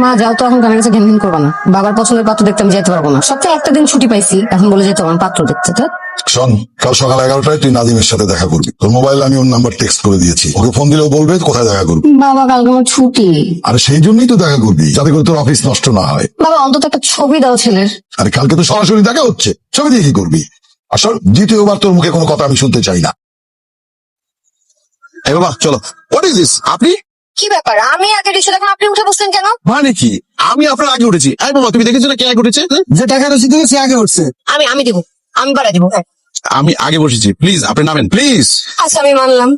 মা যাও তো, এখন কানের কাছে ঘেন ঘেন করবো না। বাবার পছন্দের পাত্র দেখতে আমি যেতে পারবো না। সপ্তাহে একটা দিন ছুটি পাইছি, এখন বলে যেতে আমার পাত্র দেখতে। তো শোন, কাল সকাল 11টায় তুই নাদিমের সাথে দেখা করবি। তোর মোবাইলে আমি ওর নাম্বার টেক্সট করে দিয়েছি, ওকে ফোন দিলেও বলবে কোথায় দেখা করবি। বাবা কালকে আমার ছুটি। আরে সেই জন্যই তো দেখা করবি, যাতে করে তোর অফিস নষ্ট না হয়। বাবা অন্তত একটা ছবি দাও ছেলের। আরে কালকে তো সরাসরি দেখা হচ্ছে, ছবি দিয়ে কি করবি? আসল দ্বিতীয়বার তোর মুখে কোনো কথা আমি শুনতে চাই না। এই বাবা চলো। What is this? আপনি কি ব্যাপার? আমি আগে রিক্সা, এখন আপনি উঠে বসলেন কেন? মানে কি? আমি আপনার আগে উঠেছি। এই বাবা তুমি দেখেছো না কে আগে উঠেছে? যে টাকা রসিদ সে আগে উঠছে। আমি দিব, আমি বাড়া দিব। আমি আগে বসেছি, প্লিজ আপনি নামেন প্লিজ। আচ্ছা আমি মানলাম,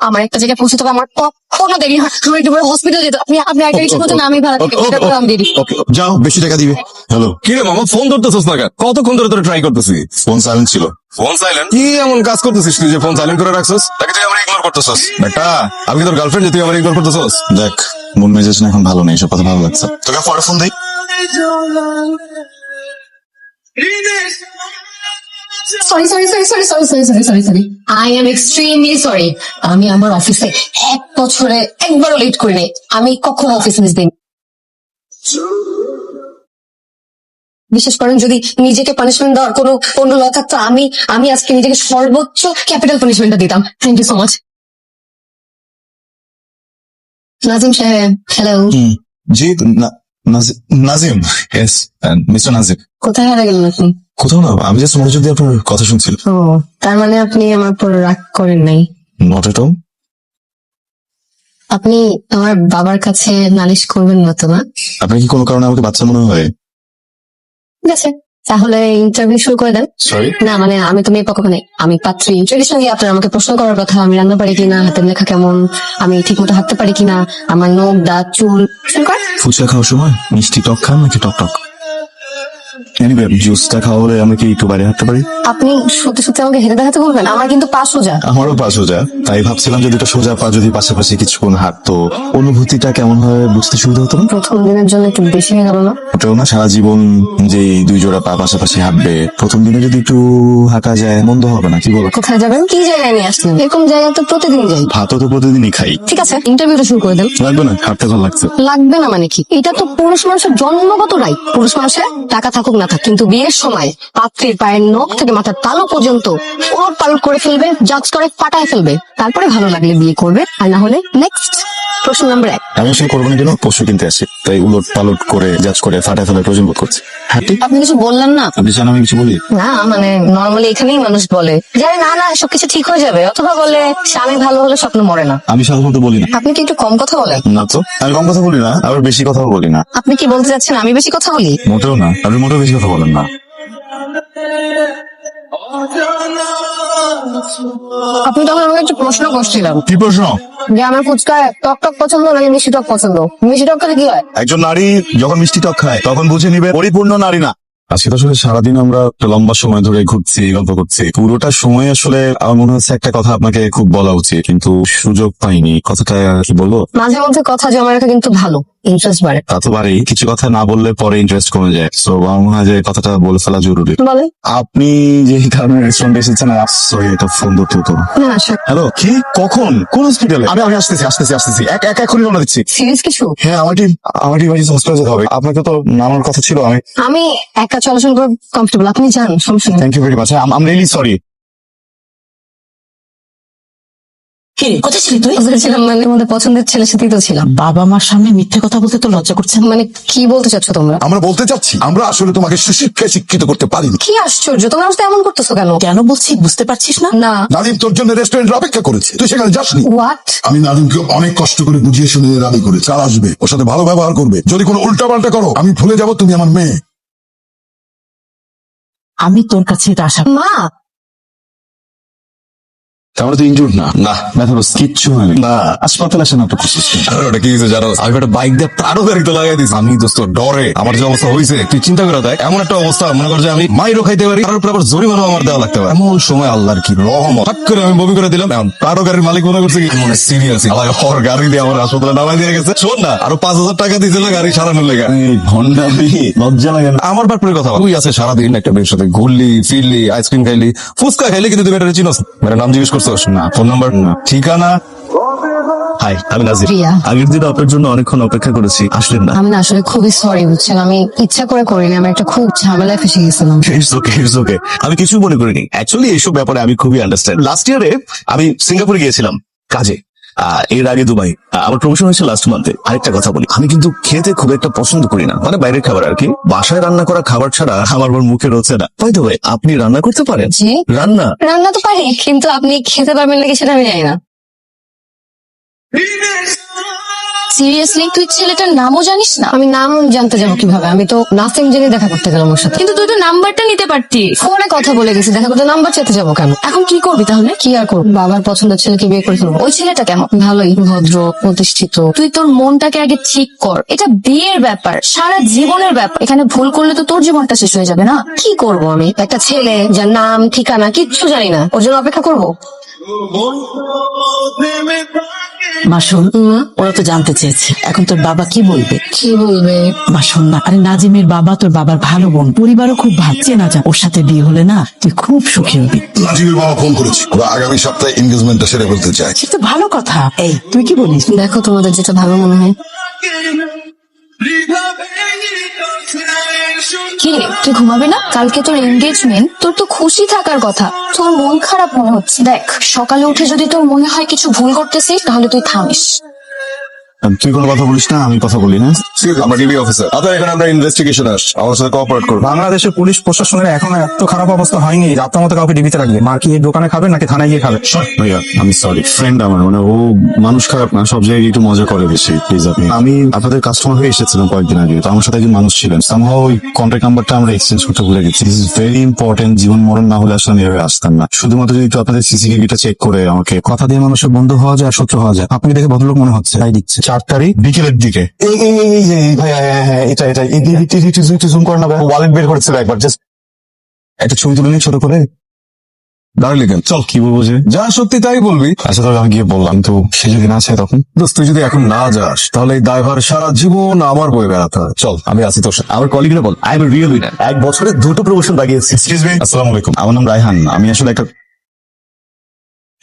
আমার একটা জায়গায় পৌঁছতে হবে, আমার কখনো দেরি হয়, আমার একটু হসপিটাল যেতে। আপনি একটা রিক্সা করতে না, আমি ভাড়া দিব, সেটা করে আমি দিয়ে দিই। ওকে যাও, বেশি টাকা দিবে। হ্যালো, কি রে মামা, ফোন ধরতেছিস না কেন? কতক্ষণ ধরে ট্রাই করতেছি। ফোন সাইলেন্ট ছিল। Phone silent? কি এমন কাজ করতেছিস তুই যে ফোন সাইলেন্ট করে রাখছিস? তাকে তুই আমার ইগনোর করতেছিস? বেটা আমি কি তোর গার্লফ্রেন্ড যে তুই আমার ইগনোর করতেছিস? দেখ মন মেজাজ না এখন ভালো নেই, সব কথা ভালো লাগছে। তোকে পরে ফোন দিই। Sorry, I am extremely sorry. আমি আমার অফিসে 1 বছরে একবারও লেট করি নাই। আমি কখনো অফিস মিস দিই। বিশেষ করেন যদি নিজেকে পানিশমেন্ট দেওয়ার কোনো অন্য ল থাকতো, আমি আজকে নিজেকে সর্বোচ্চ ক্যাপিটাল পানিশমেন্টটা দিতাম। Thank you so much. Nazim সাহেব, হ্যালো। জি নাজিম, ইয়েস মিস্টার নাজিম। কোথায় হারা গেলেন আপনি? কোথাও না, আমি জাস্ট মনোযোগ দিয়ে আপনার কথা শুনছিলাম। ও, তার মানে আপনি আমার উপর রাগ করেন নাই? Not at all. আপনি আমার বাবার কাছে নালিশ করবেন না তো? না, আপনি কি কোনো কারণে আমাকে বাচ্চা মনে হয়? ঠিক আছে, তাহলে ইন্টারভিউ শুরু করে দেন। সরি, না মানে আমি তো মেয়ে পক্ষ মানে, আমি পাত্রী। ট্রেডিশনালি আপনার আমাকে প্রশ্ন করার কথা, আমি রান্না পারি কিনা, হাতের লেখা কেমন, আমি ঠিক মতো হাঁটতে পারি কিনা, আমার নখ দাঁত চুল। শুরু কর। ফুচকা খাওয়ার সময় মিষ্টি টক খান নাকি টক টক? এনিওয়ে, জুসটা খাওয়া হলে আমি কি একটু বাইরে হাঁটতে পারি? আপনি সত্যি সত্যি আমাকে হেঁটে দেখাতে বলবেন? আমার কিন্তু পা সোজা। আমারও পা সোজা, তাই ভাবছিলাম যদি দুটো সোজা পা যদি পাশাপাশি কিছুক্ষণ হাঁটতো, অনুভূতিটা কেমন হয় বুঝতে সুবিধা হতো না? প্রথম দিনের জন্য একটু বেশি হয়ে গেল না? ওটাও না, সারা জীবন যে দুই জোড়া পা পাশাপাশি হাঁটবে, প্রথম দিনে যদি একটু হাঁটা যায় মন্দ হবে না, কি বলো? কোথায় যাবেন? কি জায়গায় নিয়ে আসলেন? এরকম জায়গা তো প্রতিদিন যাই। ভাতও তো প্রতিদিনই খাই। ঠিক আছে, ইন্টারভিউটা শুরু করে দেন। লাগবে না, হাঁটতে ভালো লাগছে। লাগবে না মানে কি? এটা তো পুরুষ মানুষের জন্মগত রাইট। পুরুষ মানুষের টাকা থাকুক না থাক, কিন্তু বিয়ের সময় পাত্রীর পায়ের নখ থেকে মাথার তালু পর্যন্ত ওলট পালট করে ফেলবে, জাজ করে পাঠায় ফেলবে, তারপরে ভালো লাগলে বিয়ে করবে, আর না হলে নেক্সট। প্রশ্ন নাম্বার 1। আমি আসলে করবো না, জন্য পশু কিনতে আসি, তাই উলট পালট করে জাজ করে ফাটায় ফেলার প্রয়োজন বোধ করছি। হাঁটি। আপনি কিছু বললেন না? আপনি চান আমি কিছু বলি? না মানে নর্মালি এখানেই মানুষ বলে যে না না সবকিছু ঠিক হয়ে যাবে, অথবা বলে স্বামী ভালো হলে স্বপ্ন মরে না। আমি সাধারণত বলি না। আপনি কি একটু কম কথা বলেন? না তো, আমি কম কথা বলি না, আবার বেশি কথাও বলি না। আপনি কি বলতে চাচ্ছেন আমি বেশি কথা বলি? মোটেও না, আপনি মোটেও বেশি কথা বলেন না। আপনি তখন আমাকে একটা প্রশ্ন করছিলাম কি প্রশ্ন? যে আমার ফুচকা টক টক পছন্দ নাকি মিষ্টি টক পছন্দ? মিষ্টি টক খেলে কি হয়? একজন নারী যখন মিষ্টি টক খায় তখন বুঝে নিবে পরিপূর্ণ নারী না। আজকে তো আসলে সারাদিন আমরা একটা লম্বা সময় ধরে ঘুরছি, গল্প করছি, পুরোটা সময় আসলে আমার মনে হচ্ছে একটা কথা আপনাকে খুব বলা উচিত, কিন্তু সুযোগ পাইনি। কথাটা কি বলবো? মাঝে মধ্যে কথা জমা রাখা কিন্তু ভালো, ইন্টারেস্ট বাড়ে। তা তো পারি, কিছু কথা না বললে পরে ইন্টারেস্ট কমে যায়, তো আমার মনে হয় যে কথাটা বলে ফেলা জরুরি। বলে আপনি যে কারণে রেস্টুরেন্টে এসেছেন, সরি এটা ফোন ধরতে হতো না। না স্যার। হ্যালো, কি কখন কোন হসপিটালে? আমি আসতেছি এখনই রওনা দিচ্ছি। সিরিয়াস কিছু? হ্যাঁ, আমারটি ইমার্জেন্সি হসপিটালে যেতে হবে। আপনাকে তো নামার কথা ছিল। আমি একা চলাচল করে কমফোর্টেবল, আপনি যান, সমস্যা নেই। Thank you very much. I'm really sorry. কি রে, কোথায় ছিলি তুই? কোথায় ছিলাম মানে আমাদের পছন্দের ছেলের সাথেই তো ছিলাম। বাবা মার সামনে মিথ্যে কথা বলতে তো লজ্জা করছে না? মানে কি বলতে চাচ্ছ তোমরা? আমরা বলতে চাচ্ছি আমরা আসলে তোমাকে সুশিক্ষায় শিক্ষিত করতে পারিনি। কি আশ্চর্য, তোমরা আসলে এমন করতেছো কেন? কেন বলছি বুঝতে পারছিস না? না। নাদিম তোর জন্য রেস্টুরেন্টে অপেক্ষা করেছে, তুই সেখানে যাসনি। হোয়াট? আমি নাদিমকে অনেক কষ্ট করে বুঝিয়ে শুনিয়ে রাজি করেছি, আর আসবে, ওর সাথে ভালো ব্যবহার করবে। যদি কোনো উল্টা পাল্টা করো আমি ভুলে যাবো তুমি আমার মেয়ে। আমি তোর কাছে এটা আশা মা, তাহলে তো ইনজুর্ড না? না, ব্যথা বস কিচ্ছু হয়নি। না, হাসপাতালে আসেন আপনি করছিস। ওটা কি হয়েছে জানো? আমি একটা বাইক দিয়ে প্রাণও গাড়িতে লাগাই দিচ্ছি। আমি দোস্ত ডরে আমার যে অবস্থা হয়েছে তুই চিন্তা করে দেখ। এমন একটা অবস্থা মনে কর যে আমি মাইরও খাইতে পারি, তার উপর আবার জরিমানাও আমার দেওয়া লাগতে পারে। এমন সময় আল্লাহর কি রহমত, হঠাৎ করে আমি বমি করে দিলাম। এখন প্রাণও গাড়ির মালিক মনে করছে কি মনে সিরিয়াস, আমার গাড়ি দিয়ে আমার হাসপাতালে নামাই দিয়ে গেছে। শোন না, আরো 5,000 টাকা দিয়েছিল গাড়ি সারানোর লেগে। ভন্ডামি লজ্জা লাগে না? আমার ব্যাপারে কথা বল। তুই আছে সারাদিন একটা মেয়ের সাথে ঘুরলি ফিরলি, আইসক্রিম খাইলি, ফুচকা খাইলি, কিন্তু তুই মেয়েটারে চিনোস? মেয়েটার নাম জিজ্ঞেস করছোস? না। Phone number? না। ঠিকানা? হাই, আমি নাজির। রিয়া। আগের দিন আপনার জন্য অনেকক্ষণ অপেক্ষা করেছি, আসলেন না। আমি না আসলে খুবই সরি বুঝছেন, আমি ইচ্ছা করে করিনি, আমি একটা খুব ঝামেলায় ফেসে গেছিলাম। ইটস ওকে, আমি কিছু মনে করিনি। অ্যাকচুয়ালি এইসব ব্যাপারে আমি খুবই আন্ডারস্ট্যান্ড। লাস্ট ইয়ারে আমি সিঙ্গাপুরে গিয়েছিলাম কাজে, এর আগে দুবাই। আমার প্রমোশন হয়েছে লাস্ট মান্থে। আরেকটা কথা বলি, আমি কিন্তু খেতে খুব একটা পছন্দ করি না, মানে বাইরের খাবার আর কি। বাসায় রান্না করা খাবার ছাড়া আমার আবার মুখে রয়েছে না। বাই দ্য ওয়ে, আপনি রান্না করতে পারেন? জি, রান্না? রান্না তো পারি, কিন্তু আপনি খেতে পারবেন নাকি সেটা আমি জানি না। সিরিয়াসলি তুই ছেলেটার নামও জানিস না? আমি নাম জানতে যাবো কিভাবে? আমি তো নাথিং জেনে দেখা করতে গেলাম ওর সাথে। কিন্তু তুই তো নাম্বারটা নিতে পারতি। ফোনে কথা বলে গেছি, দেখা করতে নাম্বার চেতে যাবো কেন? এখন কি করবি তাহলে? কি আর করবো, বাবার পছন্দের ছেলেকে বিয়ে করে ফেলবো। ওই ছেলেটা কেমন? ভালোই, ভদ্র, প্রতিষ্ঠিত। তুই তোর মনটাকে আগে ঠিক কর। এটা বিয়ের ব্যাপার, সারা জীবনের ব্যাপার। এখানে ভুল করলে তো তোর জীবনটা শেষ হয়ে যাবে না। কি করবো আমি? একটা ছেলে যার নাম ঠিকানা কিচ্ছু জানি না, ওর জন্য অপেক্ষা করবো? মাসুল, ওরা তো জানতে চেয়েছে এখন তোর বাবা কি বলবে। কি বলবে? মাসুল না, আরে নাজিমের বাবা তোর বাবার ভালো বোন, পরিবারও খুব ভালো, চেনা যা। ওর সাথে বিয়ে হলে না তুই খুব সুখী হবি। নাজিমের বাবা ফোন করেছে, ওরা আগামী সপ্তাহে এনগেজমেন্টটা সেরে ফেলতে চায়। সে তো ভালো কথা। এই তুই কি বলিস? দেখো তোমাদের যেটা ভালো মনে হয়। কি রে, তুই ঘুমাবি না? কালকে তোর এনগেজমেন্ট, তোর তো খুশি থাকার কথা। তোর মন খারাপ মনে হচ্ছে। দেখ, সকালে উঠে যদি তোর মনে হয় কিছু ভুল করতেছিস তাহলে তুই থামিস। তুই কোনো কথা বলিস না, আমি কথা বলি না। আমরা ডিবি অফিসার, আপনার এখানে আমরা ইনভেস্টিগেশন আস, আমার সাথে কোঅপারেট করবো। বাংলাদেশের পুলিশ প্রশাসনের এখনো এত খারাপ অবস্থা হয়নি যে আপনার মতো কাউকে ডিবিতে রাখবে। মা কি এই দোকানে খাবে নাকি থানায় গিয়ে খাবে? ভাইয়া আমি সরি, ফ্রেন্ড আমার, মানে ও মানুষ খারাপ না, সব জায়গায় একটু মজা করে বেশি। প্লিজ আমি আপনাদের কাস্টমার হয়ে এসেছিলাম কয়েকদিন আগে, তো আমার সাথে একজন মানুষ ছিলেন। সামহাও ওই কন্ট্যাক্ট নাম্বারটা আমরা এক্সচেঞ্জ করতে ভুলে গেছি। দিস ইজ ভেরি ইম্পর্টেন্ট, জীবন মরণ না হলে আসলে আমি এভাবে আসতাম না। শুধুমাত্র যদি একটু আপনাদের সিসিটিভিটা চেক করে আমাকে। কথা দিয়ে মানুষের বন্ধু হওয়া যায় আর শত্রু হওয়া যায়। আপনি দেখে ভদ্রলোক মনে হচ্ছে, তাই দিচ্ছে। 4 তারিখ বিকেলের দিকে জুম করেন না, ওয়ালেট বের করেছিল একবার, জাস্ট একটা ছবি তুলে নিয়ে ছোট করে। দাঁড়ালি কেন? চল, কি বলবো যে যা সত্যি তাই বলবি। আচ্ছা তবে আমি গিয়ে বললাম, তো সে যদি না চায় তখন? দোস্ত, তুই যদি এখন না যাস তাহলে এই দায়ভার সারা জীবন আমার বয়ে বেড়াতে হয়। চল, আমি আছি তোর সাথে। আমার কলিগরা বল, আই এম রিয়েল উইনার, 1 বছরে 2টো প্রমোশন লাগিয়েছি। এক্সকিউজ মি, আসসালামু আলাইকুম, আমার নাম রায়হান। আমি আসলে একটা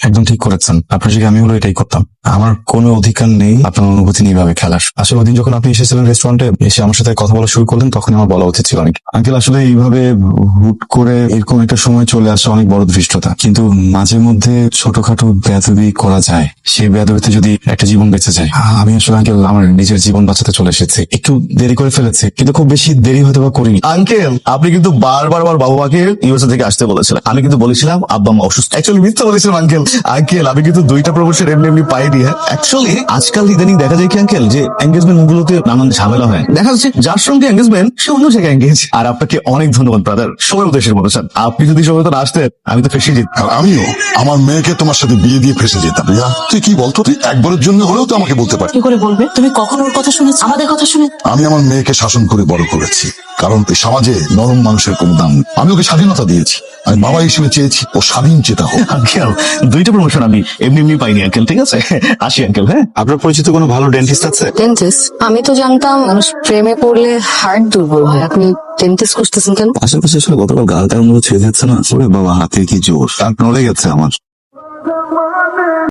একদম ঠিক করেছেন, আপনার জায়গায় আমি হলো এটাই করতাম। আমার কোনো অধিকার নেই আপনার অনুভূতি নিয়ে এভাবে খেলার। আসলে ওদিন যখন আপনি এসেছিলেন রেস্টুরেন্টে, এসে আমার সাথে কথা বলা শুরু করলেন, তখন আমার বলা উচিত ছিল অনেক। আঙ্কেল, আসলে এইভাবে হুট করে এরকম একটা সময় চলে আসা অনেক বড় ধৃষ্টতা, কিন্তু মাঝে মধ্যে ছোটখাটো বেয়াদবি করা যায়। সেই বেয়াদবিতে যদি একটা জীবন বেঁচে যায়। আমি আসলে আঙ্কেল আমার নিজের জীবন বাঁচাতে চলে এসেছি, একটু দেরি করে ফেলেছি, কিন্তু খুব বেশি দেরি হয়তো বা করিনি। আঙ্কেল, আপনি কিন্তু বারবার আমার বাবা মাকে ইউএসএ থেকে আসতে বলেছিলেন। আমি কিন্তু বলেছিলাম আব্বা মা অসুস্থ, অ্যাকচুয়ালি মিথ্যা বলেছিলাম আঙ্কেল। আঙ্কেল, আমি কিন্তু 2টা প্রমোশন এমনি এমনি পাইনি। হ্যাঁ, অ্যাকচুয়ালি আজকাল ইদানিং দেখা যায় কি আঙ্কেল, যে এঙ্গেজমেন্ট গুলোতে নানান ঝামেলা হয়। দেখা যাচ্ছে যার সঙ্গে এঙ্গেজমেন্ট সে অন্য জায়গায় এঙ্গেজ। আর আপনাকে অনেক ধন্যবাদ ব্রাদার, সময় মতো এসে বলেছেন। আপনি যদি সময় মতো না আসতেন আমি তো ফেসে যেতাম। আর আমিও আমার মেয়েকে তোমার সাথে বিয়ে দিয়ে ফেসে যেতাম। রিয়া, তুই কি বলতো? তুই একবারের জন্য হলেও তো আমাকে বলতে পারতি। কি করে বলবে? তুমি কখন ওর কথা শুনেছ? আমাদের কথা শুনে? আমি আমার মেয়েকে শাসন করে বড় করেছি, কারণ এই সমাজে নরম মানুষের কোনো দাম নেই। আমি ওকে স্বাধীনতা দিয়েছি, আমি বাবা হিসেবে চেয়েছি ও স্বাধীন চেতা হোক। আঙ্কেল, 2টা প্রমোশন আমি এমনি এমনি পাইনি আঙ্কেল, ঠিক আছে? আসি আঙ্কেল। হ্যাঁ, আপনার পরিচিত কোনো ভালো ডেন্টিস্ট আছে? ডেন্টিস্ট? আমি তো জানতাম মানুষ প্রেমে পড়লে হার্ট দুর্বল হয়, আপনি ডেন্টিস্ট খুঁজতেছেন কেন? আশেপাশে আসলে গতকাল গালটা মনে ছেড়ে যাচ্ছে না। ওরে বাবা, হাতে কি জোর, নড়ে গেছে আমার।